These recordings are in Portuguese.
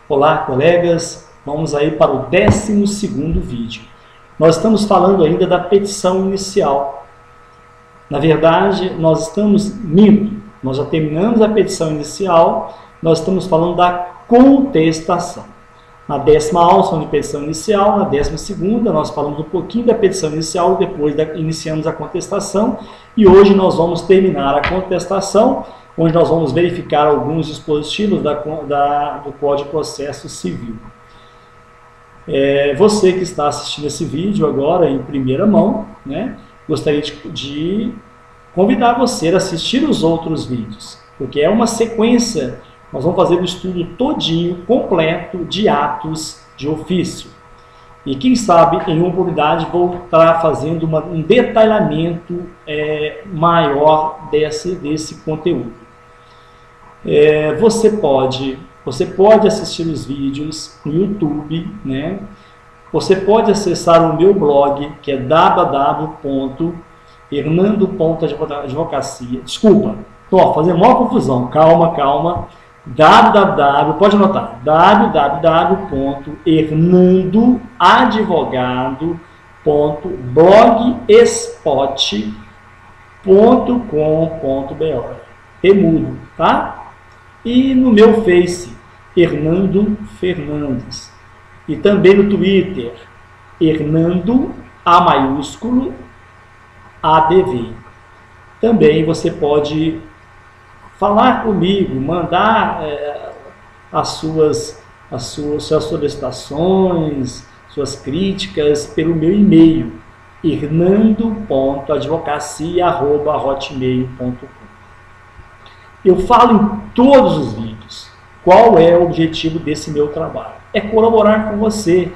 Olá, colegas, vamos aí para o 12º vídeo. Nós estamos falando ainda da petição inicial. Na verdade, nós já terminamos a petição inicial, nós estamos falando da contestação. Na 10ª aula, falando de petição inicial, na 12ª, nós falamos um pouquinho da petição inicial, depois iniciamos a contestação, e hoje nós vamos terminar a contestação, onde nós vamos verificar alguns dispositivos do Código de Processo Civil. Você que está assistindo esse vídeo agora em primeira mão, né, gostaria de convidar você a assistir os outros vídeos, porque é uma sequência, nós vamos fazer o estudo todinho, completo, de atos de ofício. E quem sabe, em uma oportunidade, vou estar fazendo um detalhamento maior desse conteúdo. Você pode assistir os vídeos no YouTube, né? Você pode acessar o meu blog, que é www.hernando.advocacia. Desculpa, estou fazendo maior confusão, calma. Pode anotar, www.hernando.blogspot.com.br. Remudo, tá? E no meu Face, Hernando Fernandes. E também no Twitter, Hernando, A maiúsculo, ADV. Também você pode falar comigo, mandar as suas solicitações, suas críticas pelo meu e-mail, hernando.advocacia@hotmail.com. Eu falo em todos os vídeos qual é o objetivo desse meu trabalho. É colaborar com você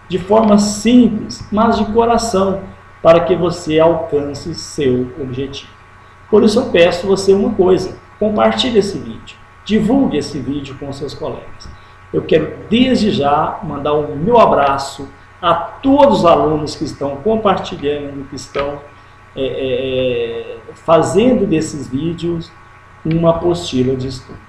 de forma simples, mas de coração, para que você alcance seu objetivo. Por isso eu peço a você uma coisa: compartilhe esse vídeo, divulgue esse vídeo com seus colegas. Eu quero desde já mandar o meu abraço a todos os alunos que estão compartilhando, que estão fazendo desses vídeos uma apostila de estudo.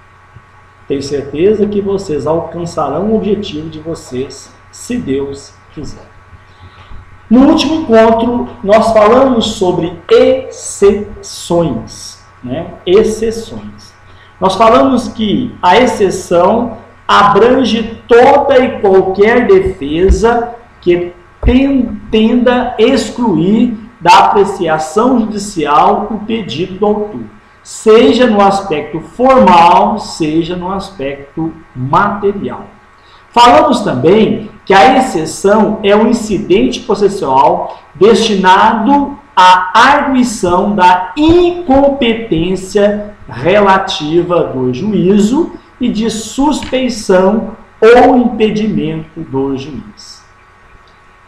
Tenho certeza que vocês alcançarão o objetivo de vocês, se Deus quiser. No último encontro, nós falamos sobre exceções, né? Exceções. Nós falamos que a exceção abrange toda e qualquer defesa que tenda a excluir da apreciação judicial o pedido do autor, seja no aspecto formal, seja no aspecto material. Falamos também que a exceção é um incidente processual destinado à arguição da incompetência relativa do juízo e de suspeição ou impedimento do juiz.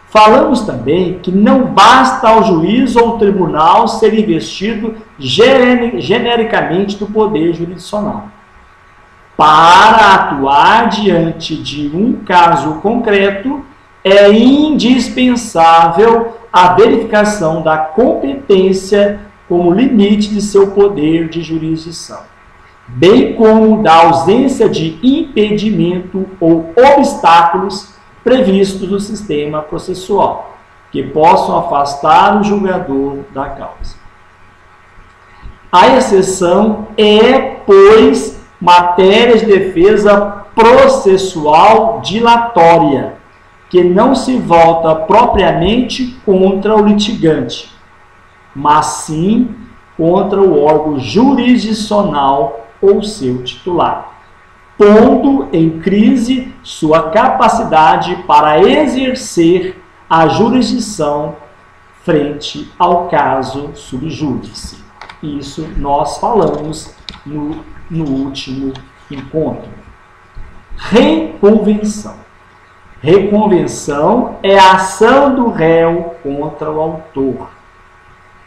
Falamos também que não basta ao juiz ou ao tribunal ser investido genericamente do poder jurisdicional. Para atuar diante de um caso concreto, é indispensável a verificação da competência como limite de seu poder de jurisdição, bem como da ausência de impedimento ou obstáculos previstos no sistema processual, que possam afastar o julgador da causa. A exceção é, pois, matéria de defesa processual dilatória, que não se volta propriamente contra o litigante, mas sim contra o órgão jurisdicional ou seu titular, pondo em crise sua capacidade para exercer a jurisdição frente ao caso sub judice. Isso nós falamos no último encontro. Reconvenção. Reconvenção é a ação do réu contra o autor,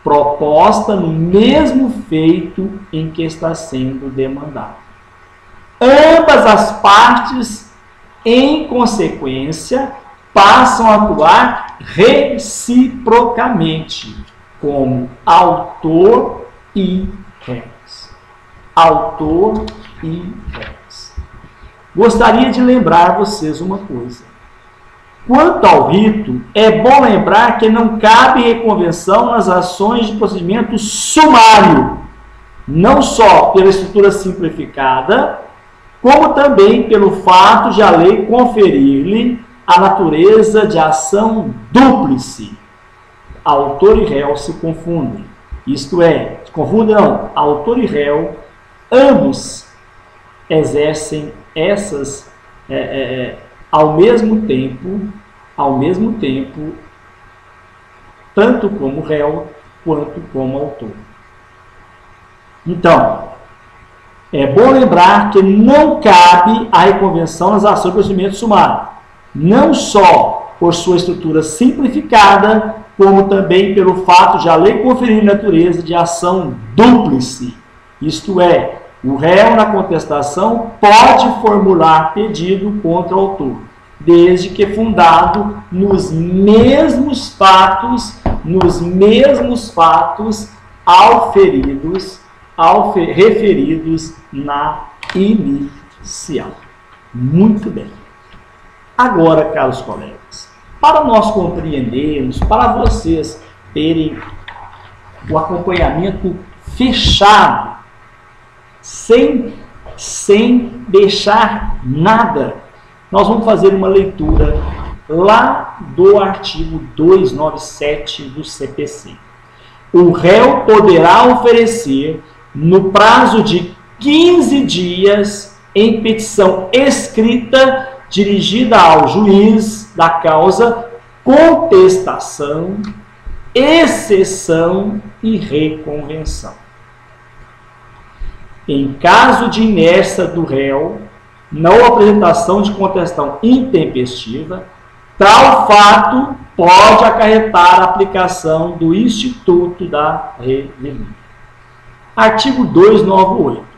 proposta no mesmo feito em que está sendo demandado. Ambas as partes, em consequência, passam a atuar reciprocamente como autor e réus. Autor e réus. gostaria de lembrar vocês uma coisa. Quanto ao rito, é bom lembrar que não cabe reconvenção nas ações de procedimento sumário, não só pela estrutura simplificada, como também pelo fato de a lei conferir-lhe a natureza de ação dúplice. Autor e réu se confundem. Isto é, confundem não, autor e réu, ambos exercem essas ao mesmo tempo, tanto como réu quanto como autor. Então, é bom lembrar que não cabe a reconvenção nas ações de procedimento sumário, não só por sua estrutura simplificada, como também pelo fato de a lei conferir natureza de ação dúplice. Isto é, o réu na contestação pode formular pedido contra o autor, desde que fundado nos mesmos fatos referidos na inicial. Muito bem. Agora, caros colegas, para nós compreendermos, para vocês terem o acompanhamento fechado, sem deixar nada, nós vamos fazer uma leitura lá do artigo 297 do CPC. O réu poderá oferecer, no prazo de 15 dias, em petição escrita dirigida ao juiz da causa, contestação, exceção e reconvenção. Em caso de inércia do réu, não apresentação de contestação intempestiva, tal fato pode acarretar a aplicação do Instituto da Revelia. Artigo 298.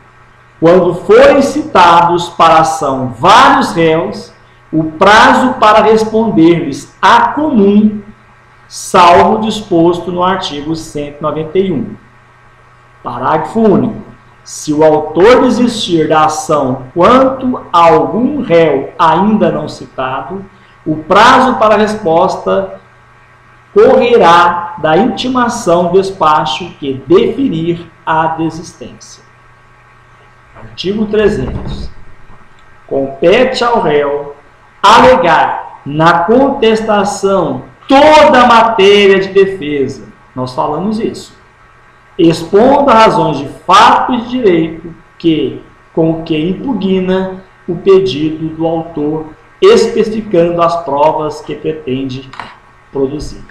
Quando forem citados para a ação vários réus, o prazo para responder-lhes a comum, salvo disposto no artigo 191. Parágrafo único. Se o autor desistir da ação quanto a algum réu ainda não citado, o prazo para resposta correrá da intimação do despacho que deferir a desistência. Artigo 300. Compete ao réu alegar na contestação toda a matéria de defesa. Nós falamos isso. Expondo razões de fato e de direito com que impugna o pedido do autor, especificando as provas que pretende produzir.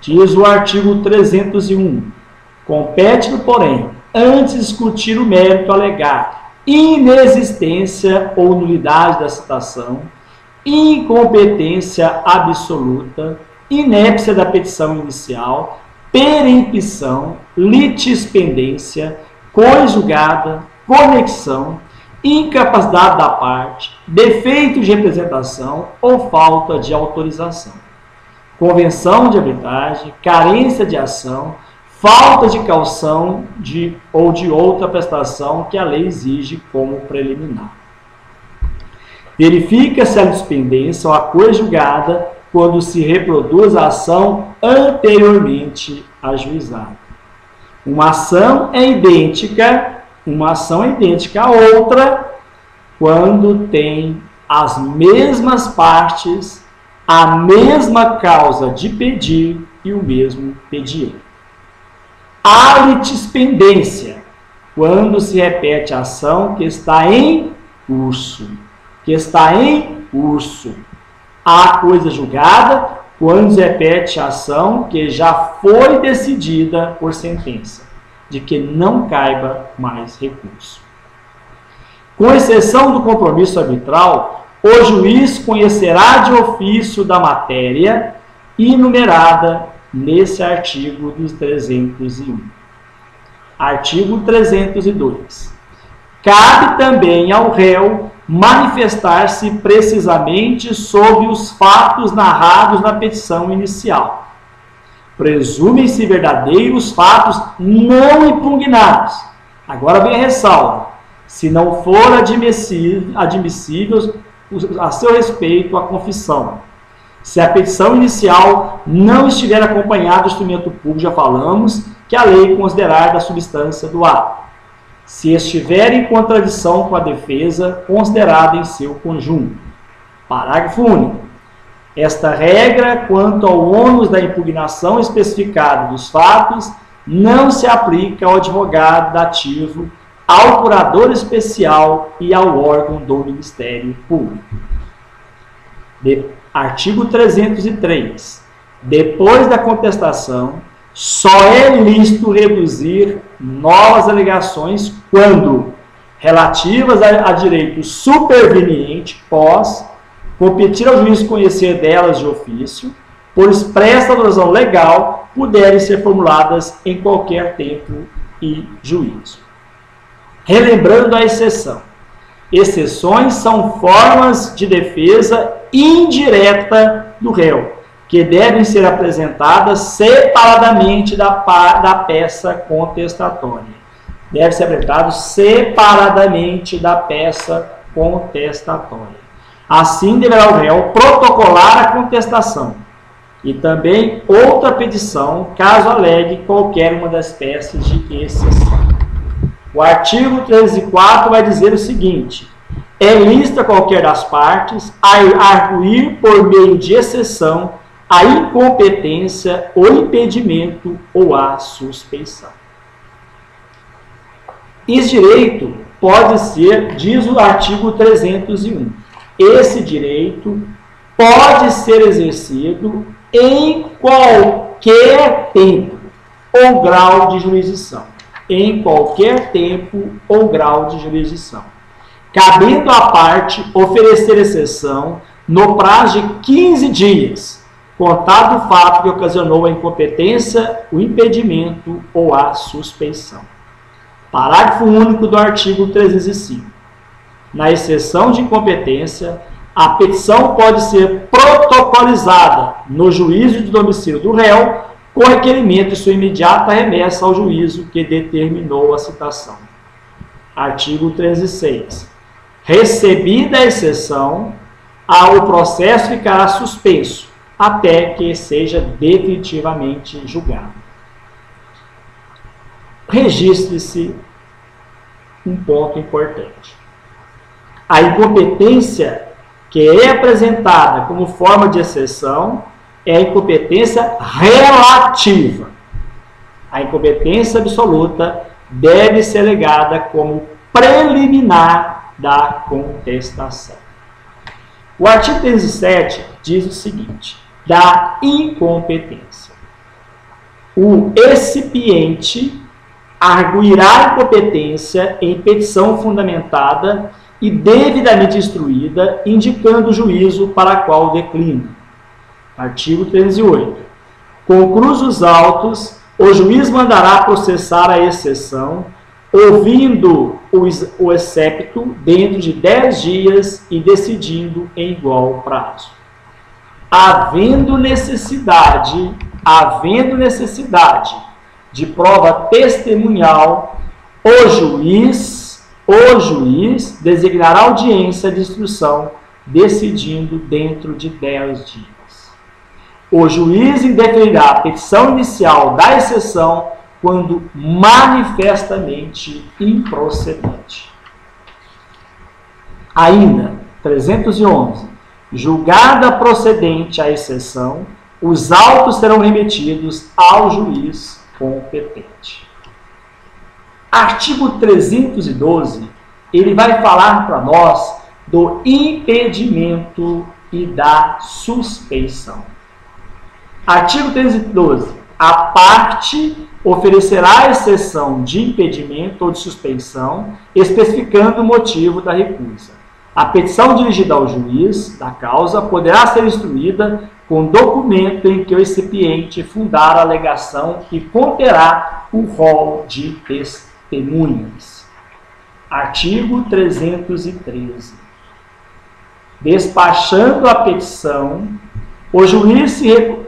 Diz o artigo 301. Compete-lhe, porém, antes de discutir o mérito, alegar inexistência ou nulidade da citação, incompetência absoluta, inépcia da petição inicial, perempção, litispendência, conjugada, conexão, incapacidade da parte, defeito de representação ou falta de autorização, convenção de arbitragem, carência de ação, falta de caução ou de outra prestação que a lei exige como preliminar. Verifica-se a litispendência ou a coisa julgada quando se reproduz a ação anteriormente ajuizada. Uma ação é idêntica a outra quando tem as mesmas partes, a mesma causa de pedir e o mesmo pedir. A litispendência, quando se repete a ação que está em curso. A coisa julgada, quando se repete a ação que já foi decidida por sentença, de que não caiba mais recurso. Com exceção do compromisso arbitral, o juiz conhecerá de ofício da matéria enumerada nesse artigo dos 301. Artigo 302. Cabe também ao réu manifestar-se precisamente sobre os fatos narrados na petição inicial. Presumem-se verdadeiros fatos não impugnados. Agora vem a ressalva. se não for admissível a seu respeito a confissão. Se a petição inicial não estiver acompanhada do instrumento público, já falamos, que a lei considerar da substância do ato. Se estiver em contradição com a defesa, considerada em seu conjunto. Parágrafo único. Esta regra, quanto ao ônus da impugnação especificado dos fatos, não se aplica ao advogado dativo, ao curador especial e ao órgão do Ministério Público. Artigo 303. Depois da contestação, só é lícito reduzir novas alegações quando relativas a direito superveniente, competir ao juiz conhecer delas de ofício, por expressa razão legal, puderem ser formuladas em qualquer tempo e juízo. Relembrando a exceção. Exceções são formas de defesa indireta do réu, que devem ser apresentadas separadamente da peça contestatória. Deve ser apresentado separadamente da peça contestatória. Assim, deverá o réu protocolar a contestação e também outra petição, caso alegue qualquer uma das peças de exceção. O artigo 304 vai dizer o seguinte: é lícita qualquer das partes arguir por meio de exceção a incompetência, o impedimento ou a suspeição. Esse direito pode ser, diz o artigo 301, esse direito pode ser exercido em qualquer tempo ou grau de jurisdição. Em qualquer tempo ou grau de jurisdição. Cabendo à parte oferecer exceção no prazo de 15 dias, contado o fato que ocasionou a incompetência, o impedimento ou a suspeição. Parágrafo único do artigo 305. Na exceção de incompetência, a petição pode ser protocolizada no juízo de domicílio do réu, com requerimento de sua imediata remessa ao juízo que determinou a citação. Artigo 306. Recebida a exceção, o processo ficará suspenso até que seja definitivamente julgado. Registre-se um ponto importante. A incompetência que é apresentada como forma de exceção é a incompetência relativa. A incompetência absoluta deve ser alegada como preliminar da contestação. O artigo 307 diz o seguinte: da incompetência. O excipiente arguirá incompetência em petição fundamentada e devidamente instruída, indicando o juízo para a qual declina. Artigo 308. Concluídos os autos, o juiz mandará processar a exceção, ouvindo o excepto dentro de 10 dias e decidindo em igual prazo. Havendo necessidade de prova testemunhal, o juiz designará audiência de instrução, decidindo dentro de 10 dias. O juiz indeferirá a petição inicial da exceção quando manifestamente improcedente. Ainda, 311. Julgada procedente a exceção, os autos serão remetidos ao juiz competente. Artigo 312, ele vai falar para nós do impedimento e da suspeição. Artigo 312. A parte oferecerá exceção de impedimento ou de suspeição, especificando o motivo da recusa. A petição dirigida ao juiz da causa poderá ser instruída com documento em que o recipiente fundar a alegação que conterá o rol de testemunhas. Artigo 313. Despachando a petição, o juiz,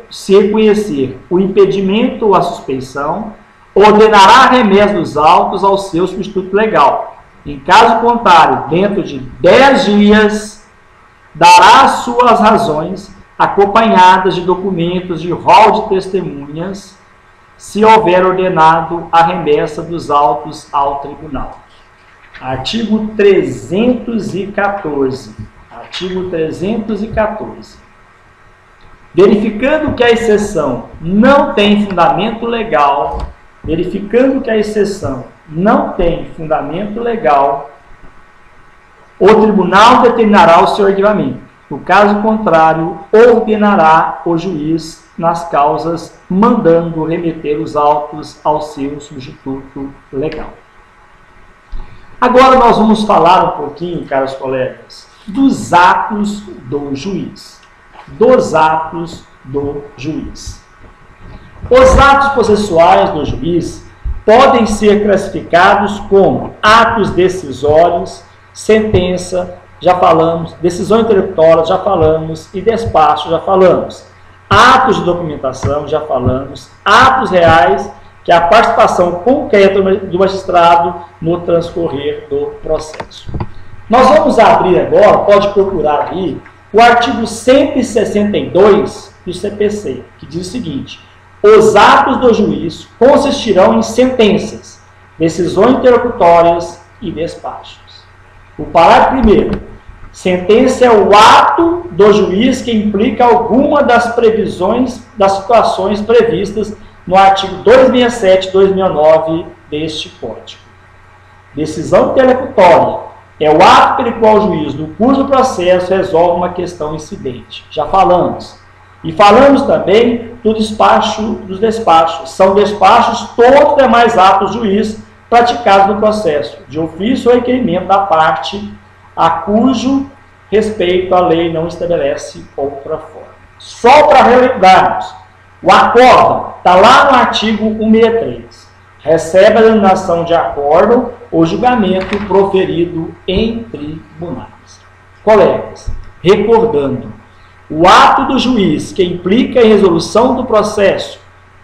se reconhecer o impedimento ou a suspeição, ordenará a remessa dos autos ao seu substituto legal, Em caso contrário, dentro de 10 dias, dará suas razões acompanhadas de documentos de rol de testemunhas, se houver ordenado a remessa dos autos ao tribunal. Artigo 314. Artigo 314. Verificando que a exceção não tem fundamento legal, o tribunal determinará o seu arquivamento. No caso contrário, ordenará o juiz nas causas, mandando remeter os autos ao seu substituto legal. Agora nós vamos falar um pouquinho, caros colegas, dos atos do juiz. Os atos processuais do juiz podem ser classificados como atos decisórios, sentença, já falamos, decisão interlocutória, já falamos, e despacho, já falamos. Atos de documentação, já falamos. Atos reais, que é a participação concreta do magistrado no transcorrer do processo. Nós vamos abrir agora, pode procurar aí, o artigo 162 do CPC, que diz o seguinte: os atos do juiz consistirão em sentenças, decisões interlocutórias e despachos. O parágrafo 1º. Sentença é o ato do juiz que implica alguma das previsões das situações previstas no artigo 267 e 269 deste Código. Decisão interlocutória é o ato pelo qual o juiz, no curso do processo, resolve uma questão incidente. Já falamos. E falamos também dos despachos. São despachos todos os demais atos do juiz praticados no processo, de ofício ou requerimento da parte a cujo respeito a lei não estabelece outra forma. Só para relembrarmos, o acórdão está lá no artigo 163. Recebe a denominação de acórdão o julgamento proferido em tribunais. Colegas, recordando, o ato do juiz que implica em resolução do processo,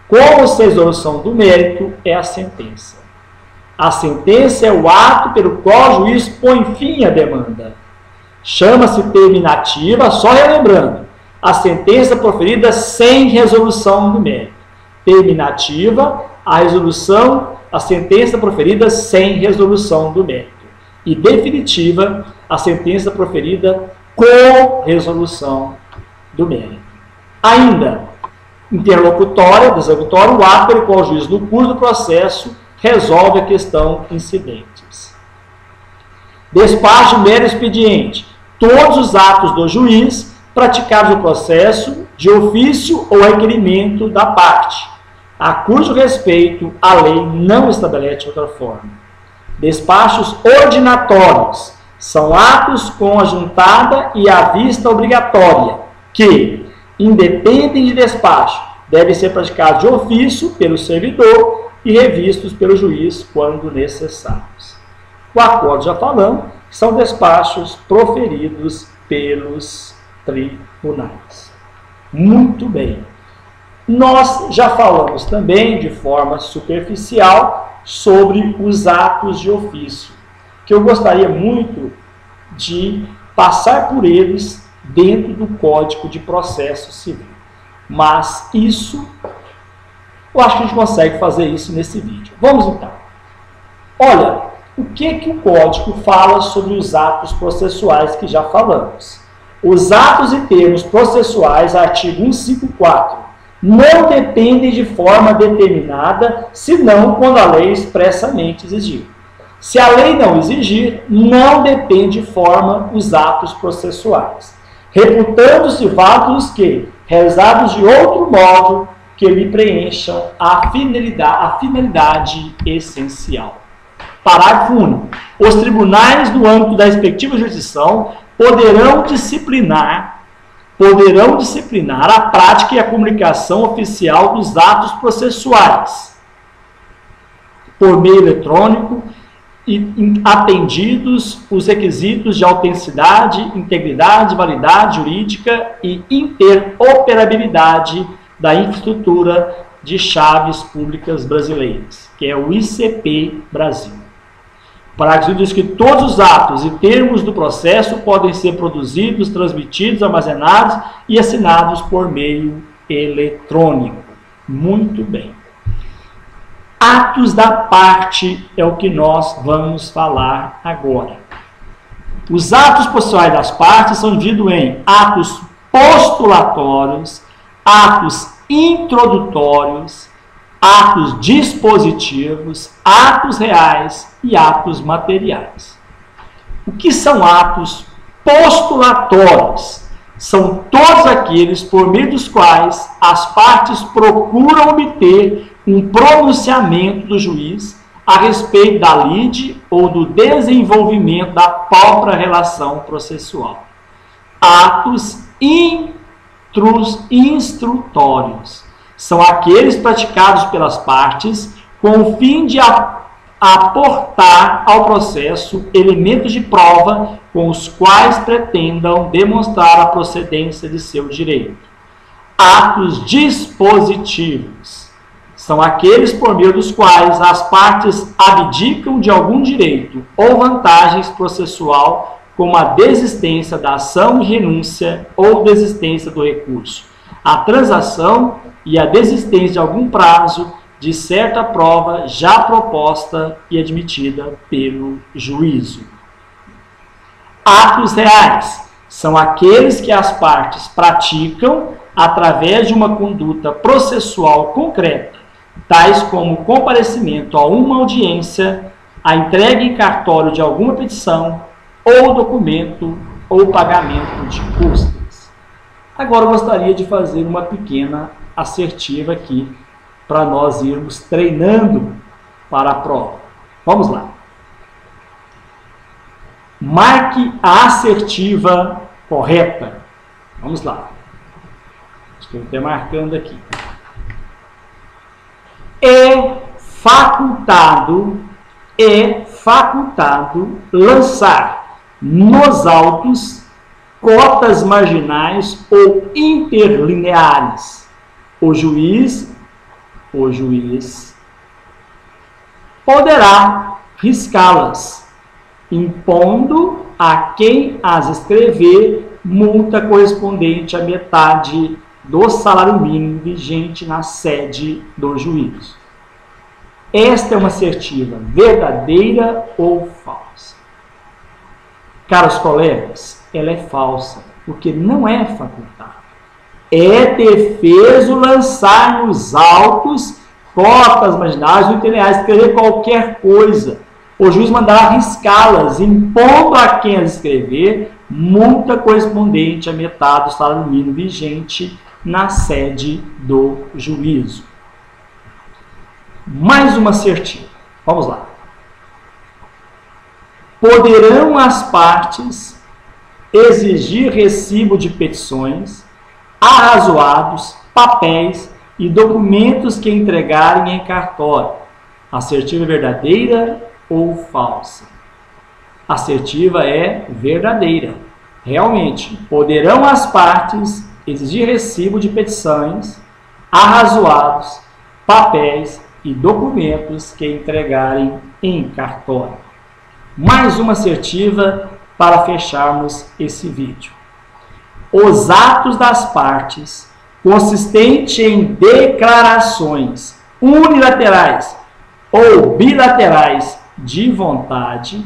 como se resolução do mérito, é a sentença. A sentença é o ato pelo qual o juiz põe fim à demanda. Chama-se terminativa, só relembrando, a sentença proferida sem resolução do mérito. Terminativa, a sentença proferida sem resolução do mérito. E definitiva, a sentença proferida com resolução do mérito. Ainda, interlocutória, desacutória, o ato pelo qual o juiz, no curso do processo, resolve a questão incidentes. Despacho mero expediente. Todos os atos do juiz praticados no processo de ofício ou requerimento da parte, a cujo respeito a lei não estabelece outra forma. Despachos ordinatórios são atos com a juntada e a vista obrigatória, que, independem de despacho, devem ser praticados de ofício pelo servidor e revistos pelo juiz quando necessários. O acordo, já falamos, são despachos proferidos pelos tribunais. Muito bem. Nós já falamos também, de forma superficial, sobre os atos de ofício, que eu gostaria muito de passar por eles dentro do Código de Processo Civil. Mas isso, eu acho que a gente consegue fazer isso nesse vídeo. Vamos então. Olha, o que o Código fala sobre os atos processuais que já falamos? Os atos e termos processuais, artigo 154, não dependem de forma determinada, senão quando a lei expressamente exigir. Se a lei não exigir, não depende de forma os atos processuais, reputando-se válidos que, realizados de outro modo, que lhe preencham a finalidade essencial. Parágrafo único. Os tribunais, no âmbito da respectiva jurisdição, poderão disciplinar a prática e a comunicação oficial dos atos processuais por meio eletrônico e atendidos os requisitos de autenticidade, integridade, validade jurídica e interoperabilidade da infraestrutura de chaves públicas brasileiras, que é o ICP Brasil. O parágrafo diz que todos os atos e termos do processo podem ser produzidos, transmitidos, armazenados e assinados por meio eletrônico. Muito bem. Atos da parte é o que nós vamos falar agora. Os atos processuais das partes são divididos em atos postulatórios, atos introdutórios, atos dispositivos, atos reais e atos materiais. O que são atos postulatórios? São todos aqueles por meio dos quais as partes procuram obter um pronunciamento do juiz a respeito da lide ou do desenvolvimento da própria relação processual. Atos instrutórios são aqueles praticados pelas partes com o fim de aportar ao processo elementos de prova com os quais pretendam demonstrar a procedência de seu direito. Atos dispositivos são aqueles por meio dos quais as partes abdicam de algum direito ou vantagens processual, como a desistência da ação de renúncia ou desistência do recurso, a transação e a desistência de algum prazo de certa prova já proposta e admitida pelo juízo. Atos reais são aqueles que as partes praticam através de uma conduta processual concreta, tais como o comparecimento a uma audiência, a entrega em cartório de alguma petição, ou documento, ou pagamento de custas. Agora eu gostaria de fazer uma pequena assertiva aqui, para nós irmos treinando para a prova. Vamos lá. Marque a assertiva correta. Vamos lá. Estou até marcando aqui. É facultado lançar nos autos cotas marginais ou interlineares. O juiz poderá riscá-las, impondo a quem as escrever multa correspondente à metade do salário mínimo vigente na sede do juízo. Esta é uma assertiva verdadeira ou falsa? Caros colegas, ela é falsa, porque não é facultado. É defeso lançar nos autos cotas marginais ou interlineares, escrever qualquer coisa. O juiz mandará riscá-las, impondo a quem as escrever multa correspondente à metade do salário mínimo vigente na sede do juízo. Mais uma assertiva. Vamos lá. Poderão as partes exigir recibo de petições, arrazoados, papéis e documentos que entregarem em cartório. Assertiva é verdadeira ou falsa? Assertiva é verdadeira. Realmente, poderão as partes exigir recibo de petições, arrazoados, papéis e documentos que entregarem em cartório. Mais uma assertiva para fecharmos esse vídeo. Os atos das partes, consistente em declarações unilaterais ou bilaterais de vontade,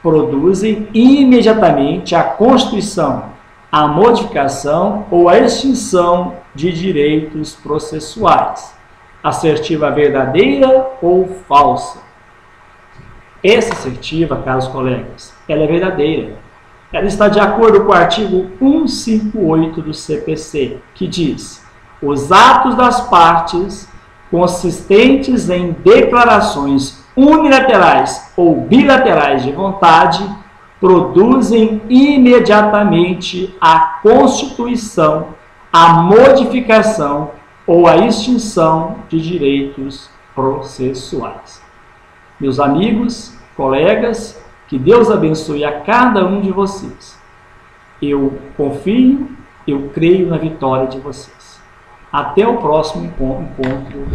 produzem imediatamente a constituição, a modificação ou a extinção de direitos processuais. Assertiva verdadeira ou falsa? Essa assertiva, caros colegas, ela é verdadeira. Ela está de acordo com o artigo 158 do CPC, que diz: os atos das partes consistentes em declarações unilaterais ou bilaterais de vontade produzem imediatamente a constituição, a modificação ou a extinção de direitos processuais. Meus amigos, colegas, que Deus abençoe a cada um de vocês. Eu confio, eu creio na vitória de vocês. Até o próximo encontro.